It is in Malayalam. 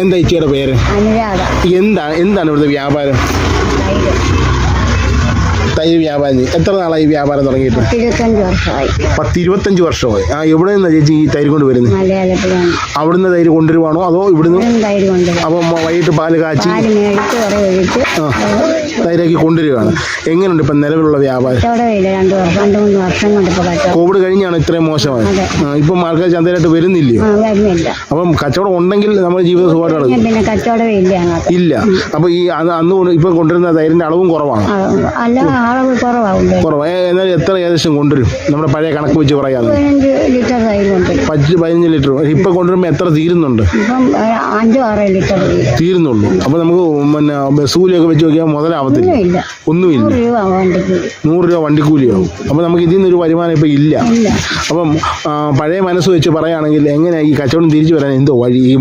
എന്താ ചേച്ചിയുടെ പേര്? അനുരാധ. എന്താണ് ഇവിടുത്തെ വ്യാപാരം? തൈര് വ്യാപാരം. എത്ര നാളായി ഈ വ്യാപാരം തുടങ്ങിയിട്ട്? 25 വർഷമായി. 25 വർഷമായി. എവിടെ നിന്നാണ് ചേച്ചി ഈ തൈര് കൊണ്ട് വരുന്നത്? മലയാളത്തിലാണ്. അവിടുന്ന് തൈര് കൊണ്ടുവരുവാണോ അതോ ഇവിടുന്ന്? തൈര് കൊണ്ടുവരും. അപ്പം വൈകിട്ട് പാല് കാച്ചി മേടിച്ച് കുറെ ഒഴിച്ച് തൈരാക്കി കൊണ്ടുവരികയാണ്. എങ്ങനെയുണ്ട് ഇപ്പം നിലവിലുള്ള വ്യാപാരം? 2-3 വർഷം കൊണ്ട് ഇപ്പോൾ കച്ചവടം. കോവിഡ് കഴിഞ്ഞാണ് ഇത്രയും മോശമായി. ഇപ്പം ആൾക്കാർ ചന്തയിലായിട്ട് വരുന്നില്ലയോ? വരുന്നില്ല. അപ്പം കച്ചവടം ഉണ്ടെങ്കിൽ നമ്മുടെ ജീവിതം സുഖമായിട്ടാണ്. പിന്നെ കച്ചവടമേ ഇല്ല. അപ്പൊ ഈ അന്ന് ഇപ്പൊ കൊണ്ടുവരുന്ന തൈരിന്റെ അളവും കുറവാണ്. അല്ല, അളവ് കുറവാകും. എന്നാൽ എത്ര ഏകദേശം കൊണ്ടുവരും? നമ്മുടെ പഴയ കണക്ക് വെച്ച് പറയാതെ 15 ലിറ്റർ തൈര് കൊണ്ടുവരും. 15 ലിറ്റർ. ഇപ്പൊ കൊണ്ടുവരുമ്പോ എത്ര തീരുന്നുണ്ട്? ഇപ്പം 5-6 ലിറ്റർ തീരുന്നുള്ളൂ. അപ്പൊ നമുക്ക് പിന്നെ ബസ് കൂലിയൊക്കെ വെച്ച് നോക്കിയാൽ മുതലാവത്തില്ല. ഒന്നുമില്ല. 100 രൂപ വണ്ടിക്കൂലിയാവും. അപ്പൊ നമുക്ക് ഇതിൽ നിന്നൊരു വരുമാനം ഇപ്പൊ ഇല്ല. അപ്പം പഴയ മനസ്സ് വെച്ച് പറയുകയാണെങ്കിൽ എങ്ങനെയാ ഈ കച്ചവടം തിരിച്ചു വരാൻ എന്തോ വഴി? ഈ